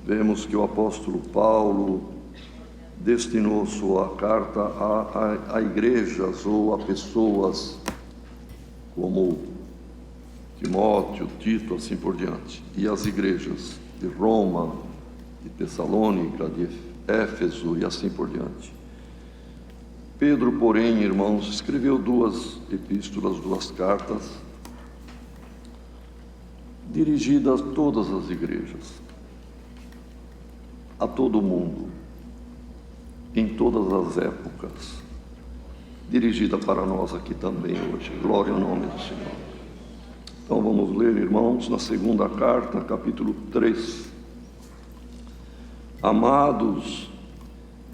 vemos que o apóstolo Paulo destinou sua carta a igrejas ou a pessoas como Timóteo, Tito, assim por diante, e as igrejas de Roma, de Tessalônica, de Éfeso e assim por diante. Pedro, porém, irmãos, escreveu 2 epístolas, 2 cartas, dirigidas a todas as igrejas, a todo mundo, em todas as épocas, dirigida para nós aqui também hoje. Glória ao nome do Senhor. Então vamos ler, irmãos, na 2ª carta, capítulo 3. Amados,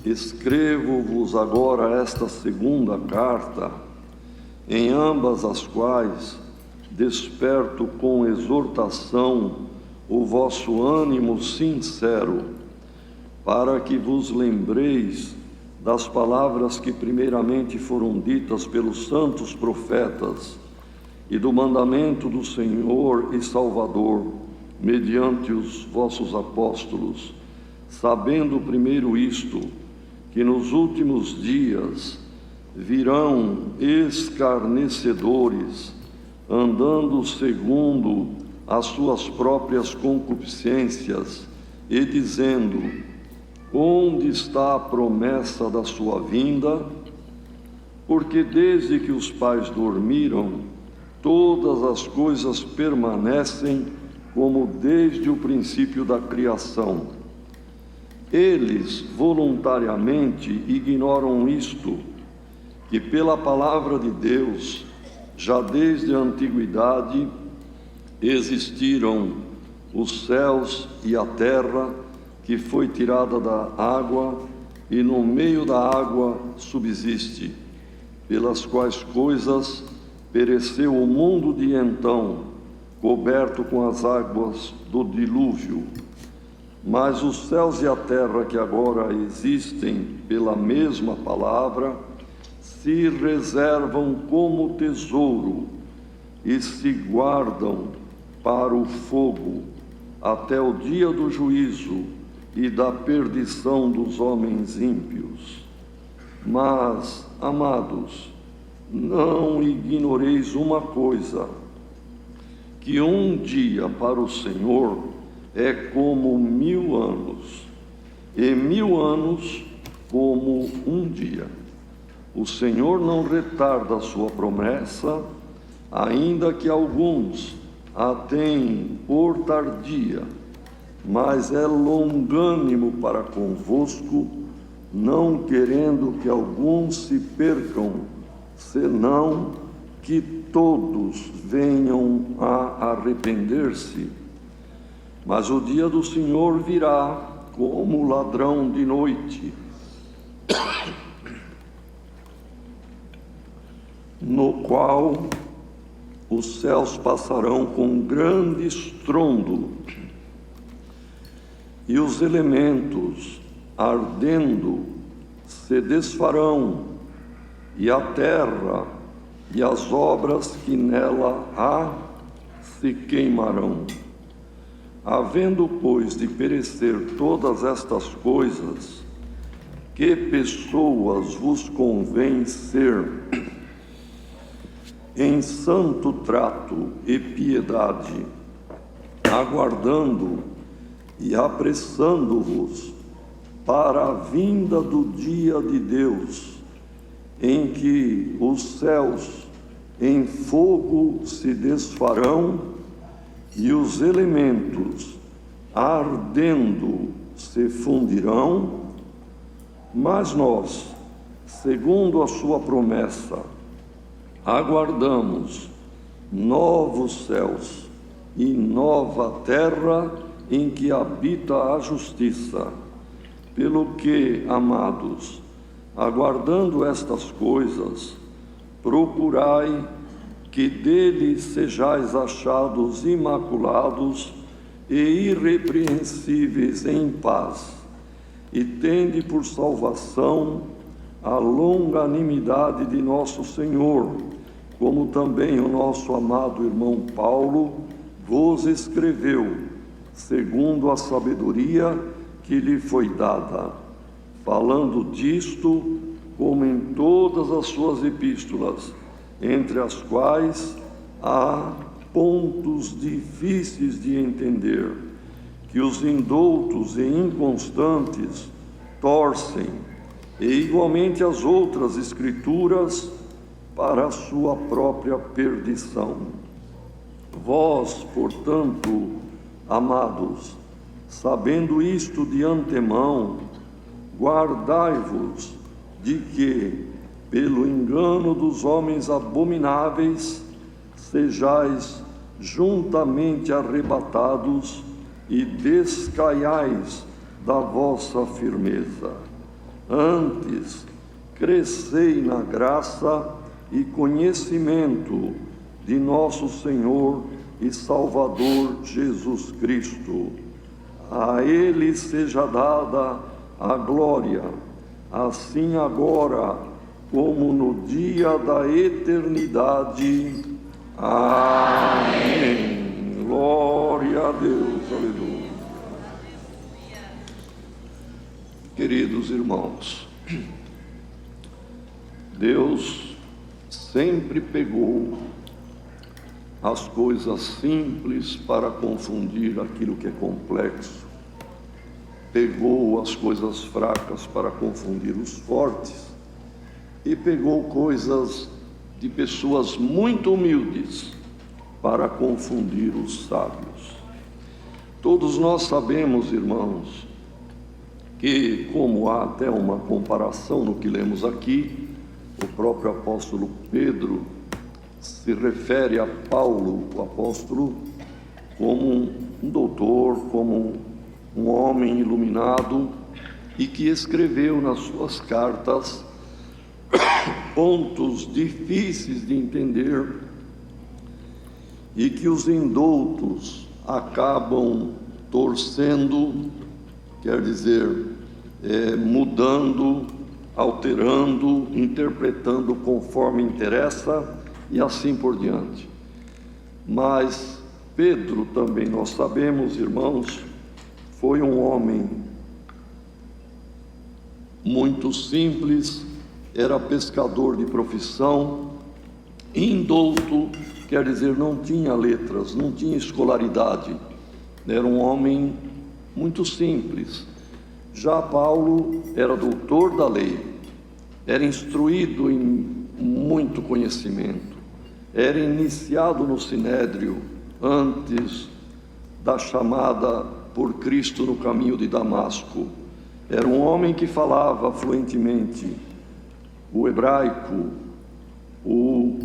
escrevo-vos agora esta 2ª carta, em ambas as quais desperto com exortação o vosso ânimo sincero, para que vos lembreis das palavras que primeiramente foram ditas pelos santos profetas e do mandamento do Senhor e Salvador, mediante os vossos apóstolos, sabendo primeiro isto, que nos últimos dias virão escarnecedores, andando segundo as suas próprias concupiscências, e dizendo: onde está a promessa da sua vinda? Porque desde que os pais dormiram, todas as coisas permanecem como desde o princípio da criação. Eles voluntariamente ignoram isto, que pela palavra de Deus, já desde a antiguidade, existiram os céus e a terra, que foi tirada da água, e no meio da água subsiste, pelas quais coisas pereceu o mundo de então, coberto com as águas do dilúvio. Mas os céus e a terra que agora existem pela mesma palavra, se reservam como tesouro e se guardam para o fogo, até o dia do juízo e da perdição dos homens ímpios. Mas, amados, não ignoreis uma coisa, que um dia para o Senhor é como 1000 anos, e 1000 anos como um dia. O Senhor não retarda a sua promessa, ainda que alguns a tenham por tardia, mas é longânimo para convosco, não querendo que alguns se percam, senão que todos venham a arrepender-se. Mas o dia do Senhor virá como ladrão de noite, no qual os céus passarão com grande estrondo, e os elementos, ardendo, se desfarão, e a terra e as obras que nela há se queimarão. Havendo, pois, de perecer todas estas coisas, que pessoas vos convém ser em santo trato e piedade, aguardando e apressando-vos para a vinda do dia de Deus, em que os céus em fogo se desfarão e os elementos ardendo se fundirão. Mas nós, segundo a sua promessa, aguardamos novos céus e nova terra em que habita a justiça. Pelo que, amados, aguardando estas coisas, procurai que dele sejais achados imaculados e irrepreensíveis em paz, e tende por salvação a longanimidade de nosso Senhor, como também o nosso amado irmão Paulo vos escreveu, segundo a sabedoria que lhe foi dada, falando disto, como em todas as suas epístolas, entre as quais há pontos difíceis de entender, que os indoutos e inconstantes torcem, e igualmente as outras escrituras, para a sua própria perdição. Vós, portanto, amados, sabendo isto de antemão, guardai-vos de que, pelo engano dos homens abomináveis, sejais juntamente arrebatados e descaiais da vossa firmeza. Antes, crescei na graça e conhecimento de nosso Senhor e Salvador Jesus Cristo. A Ele seja dada a glória, assim agora como no dia da eternidade. Amém. Glória a Deus. Aleluia. Queridos irmãos, Deus sempre pegou as coisas simples para confundir aquilo que é complexo, pegou as coisas fracas para confundir os fortes, e pegou coisas de pessoas muito humildes para confundir os sábios. Todos nós sabemos, irmãos, que, como há até uma comparação no que lemos aqui, o próprio apóstolo Pedro se refere a Paulo, o apóstolo, como um doutor, como um homem iluminado, e que escreveu nas suas cartas pontos difíceis de entender e que os indoutos acabam torcendo, quer dizer, mudando, alterando, interpretando conforme interessa e assim por diante. Mas Pedro também, nós sabemos, irmãos, foi um homem muito simples, era pescador de profissão, indouto, quer dizer, não tinha letras, não tinha escolaridade, era um homem muito simples. Já Paulo era doutor da lei, era instruído em muito conhecimento, era iniciado no Sinédrio antes da chamada por Cristo no caminho de Damasco. Era um homem que falava fluentemente o hebraico, o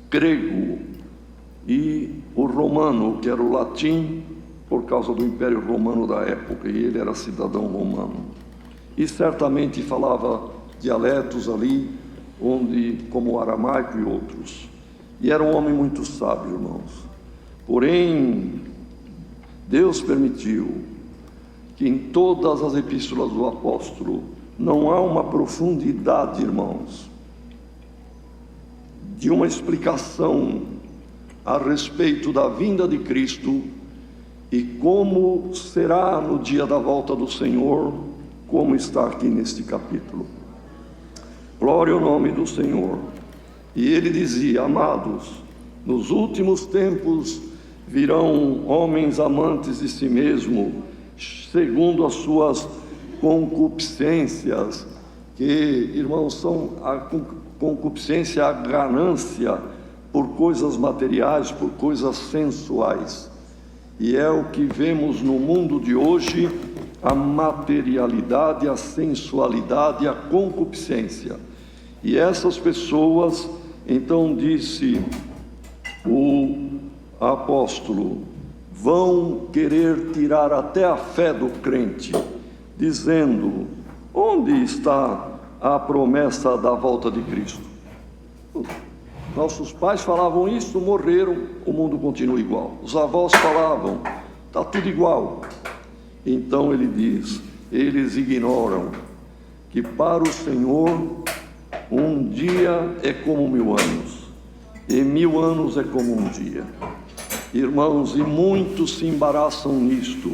grego e o romano, que era o latim, por causa do Império Romano da época, e ele era cidadão romano. E certamente falava dialetos ali, como o aramaico e outros. E era um homem muito sábio, irmãos. Porém, Deus permitiu que em todas as epístolas do apóstolo não há uma profundidade, irmãos, de uma explicação a respeito da vinda de Cristo e como será no dia da volta do Senhor, como está aqui neste capítulo. Glória ao nome do Senhor. E ele dizia: amados, nos últimos tempos virão homens amantes de si mesmo, segundo as suas concupiscências, que, irmãos, são a concupiscência, a ganância por coisas materiais, por coisas sensuais. E é o que vemos no mundo de hoje: a materialidade, a sensualidade, a concupiscência. E essas pessoas, então disse o apóstolo, vão querer tirar até a fé do crente, dizendo: onde está a promessa da volta de Cristo? Nossos pais falavam isso, morreram, o mundo continua igual. Os avós falavam, está tudo igual. Então ele diz: eles ignoram que para o Senhor um dia é como 1000 anos, e 1000 anos é como um dia. Irmãos, e muitos se embaraçam nisto.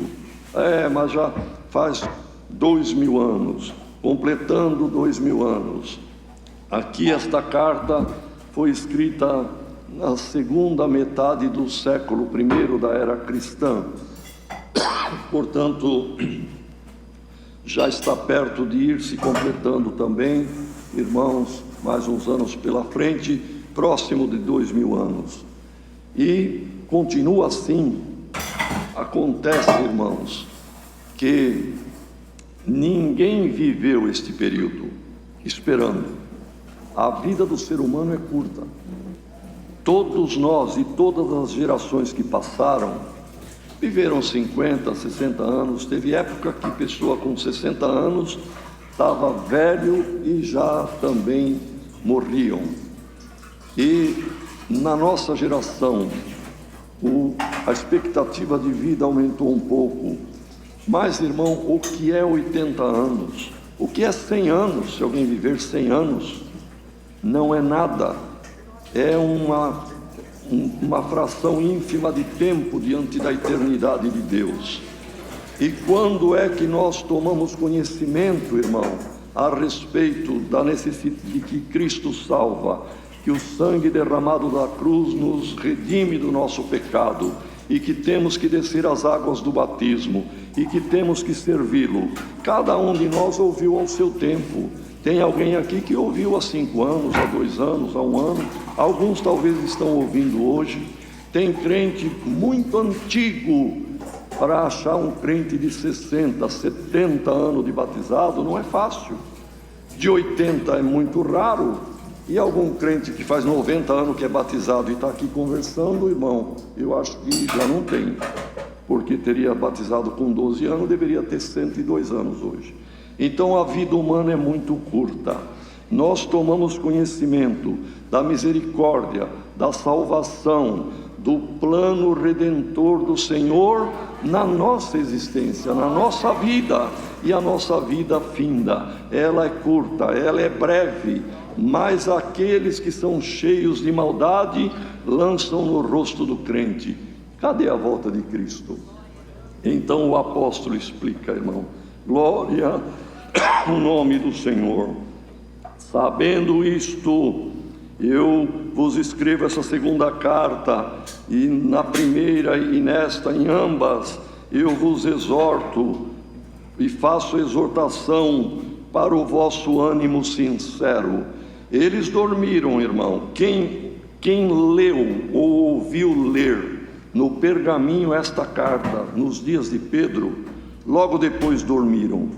Mas já faz 2000 anos, completando 2000 anos. Aqui esta carta foi escrita na segunda metade do século I da era cristã. Portanto, já está perto de ir se completando também, irmãos, mais uns anos pela frente, próximo de 2000 anos. E continua assim. Acontece, irmãos, que ninguém viveu este período esperando. A vida do ser humano é curta. Todos nós e todas as gerações que passaram viveram 50, 60 anos. Teve época que pessoa com 60 anos estava velho e já também morriam. E na nossa geração, a expectativa de vida aumentou um pouco. Mas, irmão, o que é 80 anos? O que é 100 anos? Se alguém viver 100 anos, não é nada. É uma fração ínfima de tempo diante da eternidade de Deus. E quando é que nós tomamos conhecimento, irmão, a respeito da necessidade de que Cristo salva, que o sangue derramado da cruz nos redime do nosso pecado, e que temos que descer as águas do batismo, e que temos que servi-lo? Cada um de nós ouviu ao seu tempo. Tem alguém aqui que ouviu há 5 anos, há 2 anos, há 1 ano. Alguns talvez estão ouvindo hoje. Tem crente muito antigo. Para achar um crente de 60, 70 anos de batizado não é fácil. De 80 é muito raro. E algum crente que faz 90 anos que é batizado e está aqui conversando, irmão, eu acho que já não tem. Porque teria batizado com 12 anos, deveria ter 102 anos hoje. Então a vida humana é muito curta. Nós tomamos conhecimento da misericórdia, da salvação, do plano redentor do Senhor na nossa existência, na nossa vida. E a nossa vida finda, ela é curta, ela é breve, mas aqueles que são cheios de maldade lançam no rosto do crente: cadê a volta de Cristo? Então o apóstolo explica, irmão, glória ao nome do Senhor. Sabendo isto, eu vos escrevo essa segunda carta, e na primeira e nesta, em ambas, eu vos exorto e faço exortação para o vosso ânimo sincero. Eles dormiram, irmão. Quem leu ou ouviu ler no pergaminho esta carta, nos dias de Pedro, logo depois dormiram.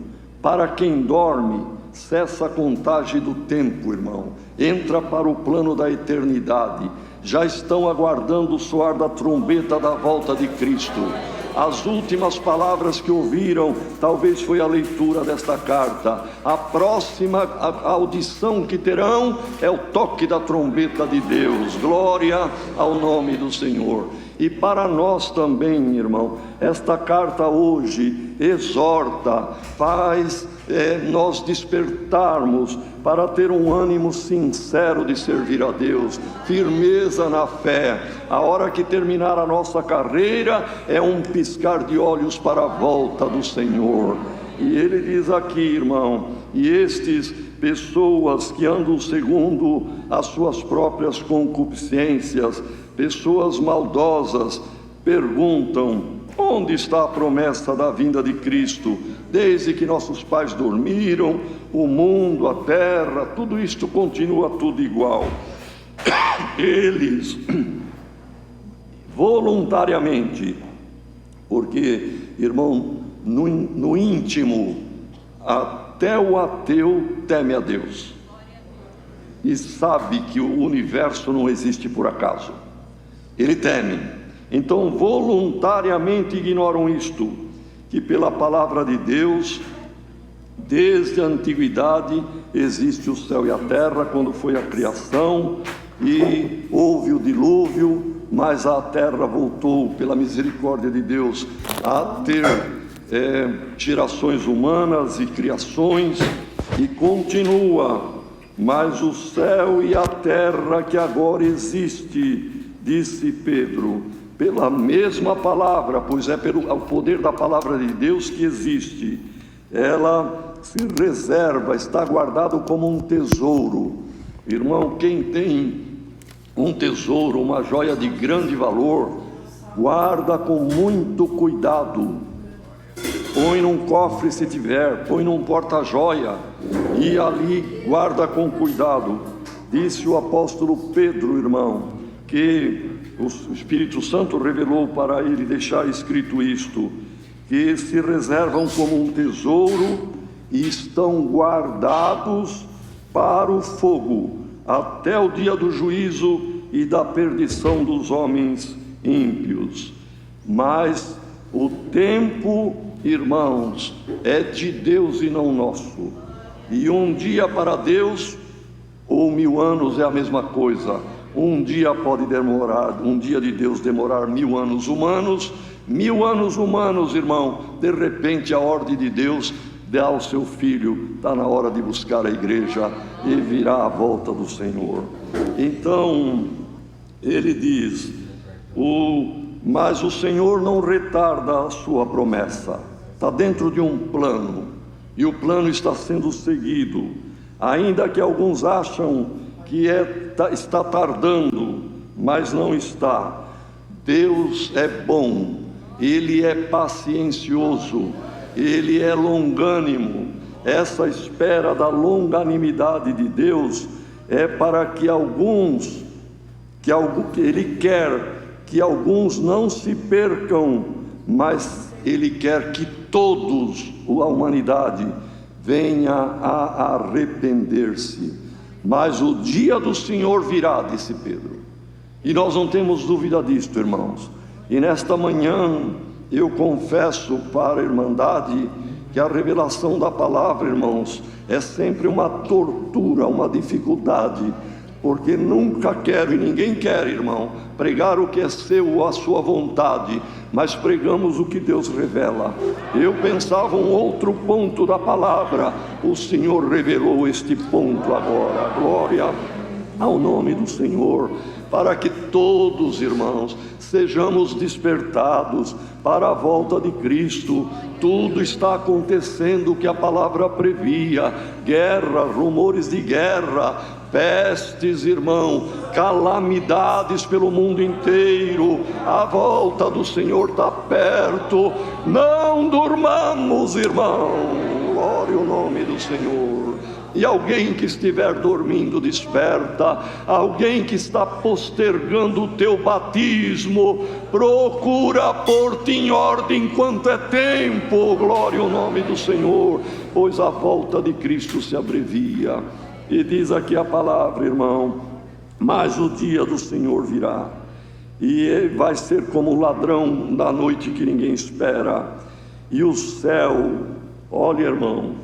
Para quem dorme, cessa a contagem do tempo, irmão. Entra para o plano da eternidade. Já estão aguardando o soar da trombeta da volta de Cristo. As últimas palavras que ouviram, talvez foi a leitura desta carta. A próxima audição que terão é o toque da trombeta de Deus. Glória ao nome do Senhor. E para nós também, irmão, esta carta hoje exorta, faz nós despertarmos para ter um ânimo sincero de servir a Deus, firmeza na fé. A hora que terminar a nossa carreira é um piscar de olhos para a volta do Senhor. E ele diz aqui, irmão, e estes pessoas que andam segundo as suas próprias concupiscências, pessoas maldosas, perguntam: onde está a promessa da vinda de Cristo? Desde que nossos pais dormiram, o mundo, a terra, tudo isto continua tudo igual. Eles voluntariamente, porque, irmão, no íntimo, até o ateu teme a Deus e sabe que o universo não existe por acaso. Ele teme. Então voluntariamente ignoram isto, que pela palavra de Deus, desde a antiguidade, existe o céu e a terra, quando foi a criação, e houve o dilúvio, mas a terra voltou, pela misericórdia de Deus, a ter gerações humanas e criações, e continua. Mas o céu e a terra que agora existe, disse Pedro, pela mesma palavra, pois é pelo poder da palavra de Deus que existe, ela se reserva, está guardado como um tesouro. Irmão, quem tem um tesouro, uma joia de grande valor, guarda com muito cuidado, põe num cofre se tiver, põe num porta-joia e ali guarda com cuidado. Disse o apóstolo Pedro, irmão, que o Espírito Santo revelou para ele deixar escrito isto, que se reservam como um tesouro e estão guardados para o fogo, até o dia do juízo e da perdição dos homens ímpios. Mas o tempo, irmãos, é de Deus e não nosso. E um dia para Deus, ou 1000 anos é a mesma coisa. Um dia pode demorar, um dia de Deus demorar 1000 anos humanos. 1000 anos humanos, irmão, de repente a ordem de Deus dá ao seu filho, está na hora de buscar a igreja e virá a volta do Senhor. Então, ele diz, mas o Senhor não retarda a sua promessa, está dentro de um plano, e o plano está sendo seguido, ainda que alguns acham que está tardando, mas não está. Deus é bom, Ele é paciencioso, Ele é longânimo. Essa espera da longanimidade de Deus é para que Ele quer que alguns não se percam, mas Ele quer que todos, a humanidade, venha a arrepender-se. Mas o dia do Senhor virá, disse Pedro, e nós não temos dúvida disto, irmãos. E nesta manhã eu confesso para a Irmandade que a revelação da palavra, irmãos, é sempre uma tortura, uma dificuldade, porque nunca quero, e ninguém quer, irmão, pregar o que é seu, a sua vontade, mas pregamos o que Deus revela. Eu pensava um outro ponto da palavra, o Senhor revelou este ponto agora. Glória ao nome do Senhor, para que todos, irmãos, sejamos despertados para a volta de Cristo. Tudo está acontecendo que a palavra previa: guerra, rumores de guerra, pestes, irmão, calamidades pelo mundo inteiro. A volta do Senhor está perto. Não durmamos, irmão. Glória ao nome do Senhor. E alguém que estiver dormindo, desperta. Alguém que está postergando o teu batismo, procura pôr-te em ordem enquanto é tempo. Glória ao nome do Senhor, pois a volta de Cristo se abrevia. E diz aqui a palavra, irmão, mas o dia do Senhor virá, e ele vai ser como o ladrão da noite que ninguém espera. E o céu, olha, irmão,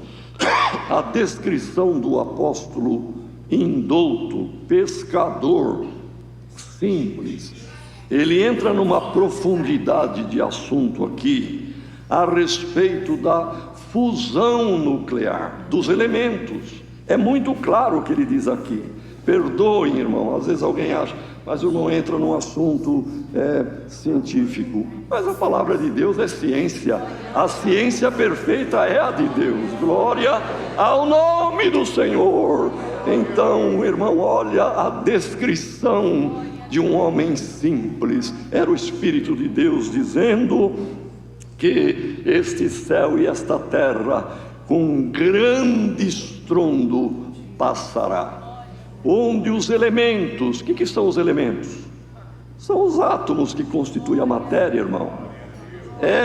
a descrição do apóstolo indouto, pescador simples, ele entra numa profundidade de assunto aqui, a respeito da fusão nuclear dos elementos. É muito claro o que ele diz aqui. Perdoem, irmão, às vezes alguém acha, mas o irmão entra num assunto científico. Mas a palavra de Deus é ciência. A ciência perfeita é a de Deus. Glória ao nome do Senhor. Então, irmão, olha a descrição de um homem simples. Era o Espírito de Deus dizendo que este céu e esta terra com grande estrondo passará. Onde os elementos, o que são os elementos? São os átomos que constituem a matéria, irmão.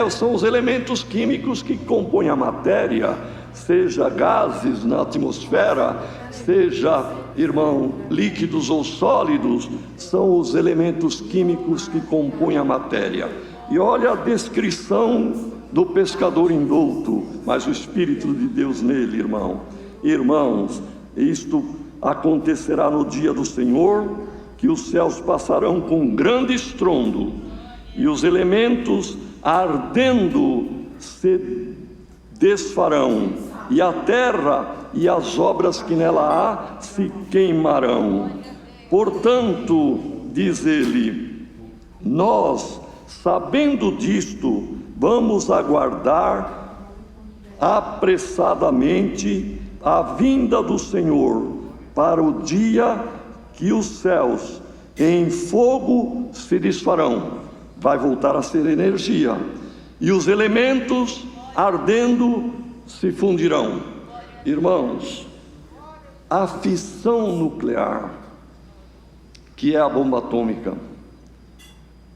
São os elementos químicos que compõem a matéria, seja gases na atmosfera, seja, irmão, líquidos ou sólidos, são os elementos químicos que compõem a matéria. E olha a descrição do pescador indouto, mas o Espírito de Deus nele, irmão. Irmãos, isto acontecerá no dia do Senhor, que os céus passarão com grande estrondo, e os elementos ardendo se desfarão, e a terra e as obras que nela há se queimarão. Portanto, diz ele, nós Sabendo disto, vamos aguardar apressadamente a vinda do Senhor, para o dia que os céus em fogo se desfarão. Vai voltar a ser energia. E os elementos ardendo se fundirão. Irmãos, a fissão nuclear, que é a bomba atômica,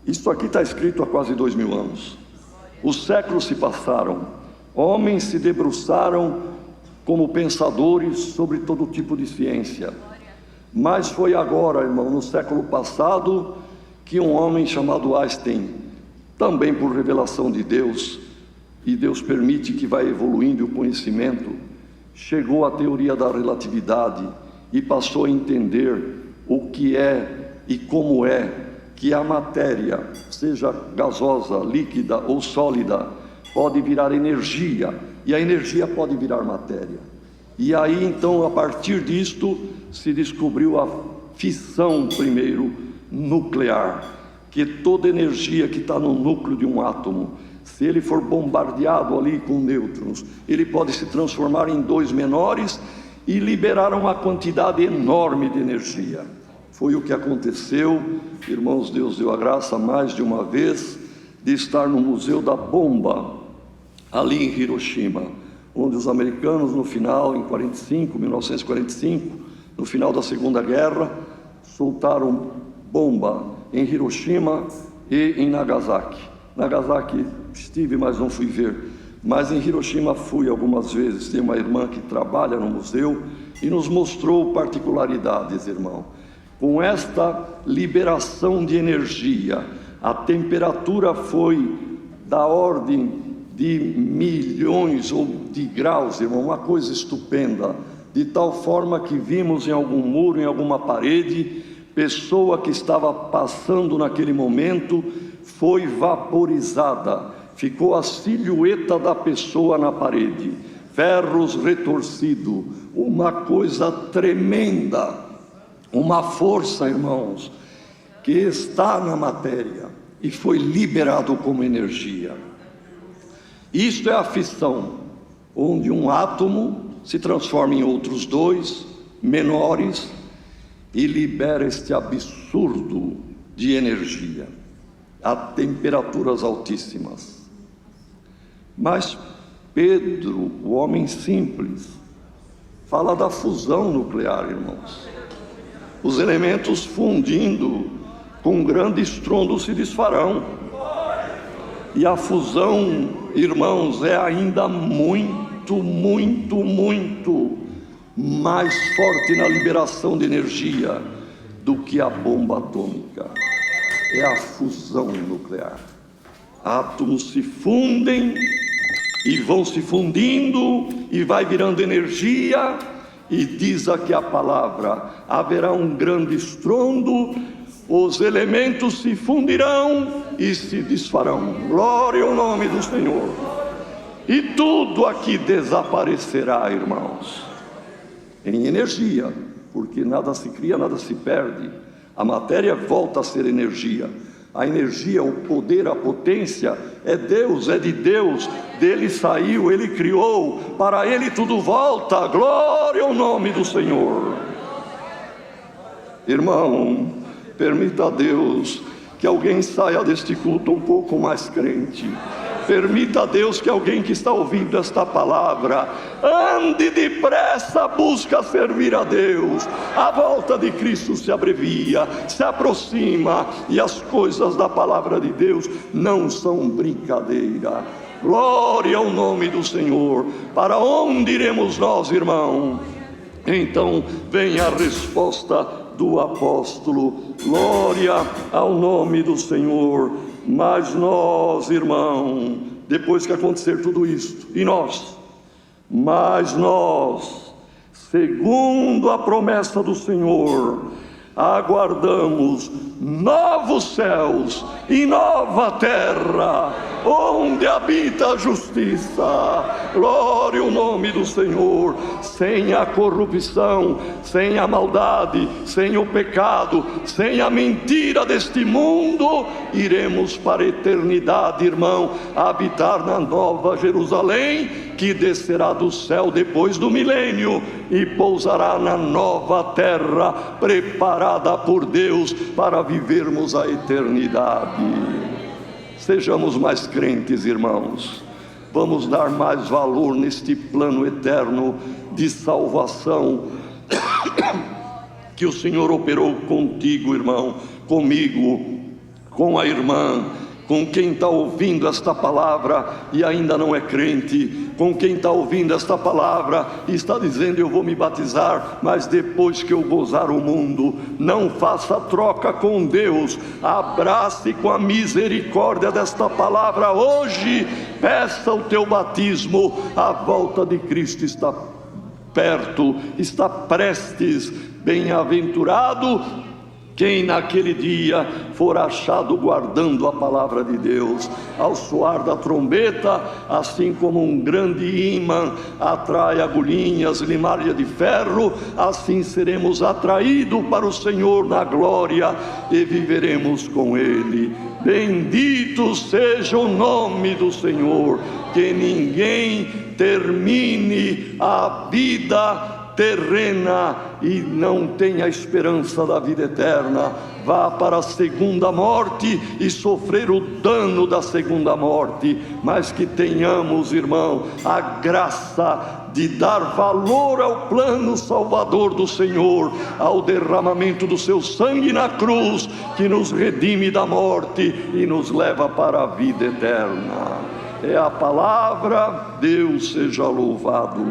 isso aqui está escrito há quase 2000 anos. Os séculos se passaram, homens se debruçaram como pensadores sobre todo tipo de ciência. Mas foi agora, irmão, no século passado, que um homem chamado Einstein, também por revelação de Deus, e Deus permite que vai evoluindo o conhecimento, chegou à teoria da relatividade e passou a entender o que é e como é que a matéria, seja gasosa, líquida ou sólida, pode virar energia, e a energia pode virar matéria. E aí então, a partir disto, se descobriu a fissão primeiro nuclear, que toda energia que está no núcleo de um átomo, se ele for bombardeado ali com nêutrons, ele pode se transformar em dois menores e liberar uma quantidade enorme de energia. Foi o que aconteceu, irmãos. Deus deu a graça mais de uma vez de estar no Museu da Bomba, ali em Hiroshima, onde os americanos no final, em 1945, no final da Segunda Guerra, soltaram bomba em Hiroshima e em Nagasaki. Nagasaki estive, mas não fui ver. Mas em Hiroshima fui algumas vezes. Tem uma irmã que trabalha no museu e nos mostrou particularidades, irmão. Com esta liberação de energia, a temperatura foi da ordem de milhões ou de graus, irmão, uma coisa estupenda, de tal forma que vimos em algum muro, em alguma parede, pessoa que estava passando naquele momento foi vaporizada, ficou a silhueta da pessoa na parede, ferros retorcidos, uma coisa tremenda, uma força, irmãos, que está na matéria e foi liberado como energia. Isto é a fissão, onde um átomo se transforma em outros dois menores e libera este absurdo de energia a temperaturas altíssimas. Mas Pedro, o homem simples, fala da fusão nuclear, irmãos. Os elementos fundindo com grande estrondo se desfarão. E a fusão, irmãos, é ainda muito mais forte na liberação de energia do que a bomba atômica. É a fusão nuclear. Átomos se fundem e vão se fundindo e vai virando energia, e diz aqui a palavra: haverá um grande estrondo, os elementos se fundirão e se desfarão. Glória ao nome do Senhor. E tudo aqui desaparecerá, irmãos, em energia, porque nada se cria, nada se perde. A matéria volta a ser energia. A energia, o poder, a potência é Deus, é de Deus, dele saiu, ele criou, para ele tudo volta. Glória ao nome do Senhor. Irmão, permita a Deus que alguém saia deste culto um pouco mais crente. Permita a Deus que alguém que está ouvindo esta palavra ande depressa, busca servir a Deus. A volta de Cristo se abrevia, se aproxima, e as coisas da palavra de Deus não são brincadeira. Glória ao nome do Senhor. Para onde iremos nós, irmão? Então vem a resposta do apóstolo. Glória ao nome do Senhor. Mas nós, irmão, depois que acontecer tudo isto, e nós, mas nós, segundo a promessa do Senhor, aguardamos novos céus e nova terra, onde habita a justiça. Glória ao nome do Senhor. Sem a corrupção, sem a maldade, sem o pecado, sem a mentira deste mundo, iremos para a eternidade, irmão, habitar na Nova Jerusalém, que descerá do céu depois do milênio e pousará na nova terra preparada por Deus para vivermos a eternidade. Sejamos mais crentes, irmãos. Vamos dar mais valor neste plano eterno de salvação que o Senhor operou contigo, irmão, comigo, com a irmã, com quem está ouvindo esta palavra e ainda não é crente, com quem está ouvindo esta palavra e está dizendo: eu vou me batizar, mas depois que eu gozar o mundo. Não faça troca com Deus, abrace com a misericórdia desta palavra hoje, peça o teu batismo. A volta de Cristo está perto, está prestes. Bem-aventurado quem naquele dia for achado guardando a palavra de Deus. Ao soar da trombeta, assim como um grande ímã atrai agulhinhas, limalha de ferro, assim seremos atraídos para o Senhor na glória e viveremos com Ele. Bendito seja o nome do Senhor. Que ninguém termine a vida terrena e não tenha esperança da vida eterna, vá para a segunda morte e sofrer o dano da segunda morte, mas que tenhamos, irmão, a graça de dar valor ao plano salvador do Senhor, ao derramamento do seu sangue na cruz, que nos redime da morte e nos leva para a vida eterna. É a palavra. Deus seja louvado.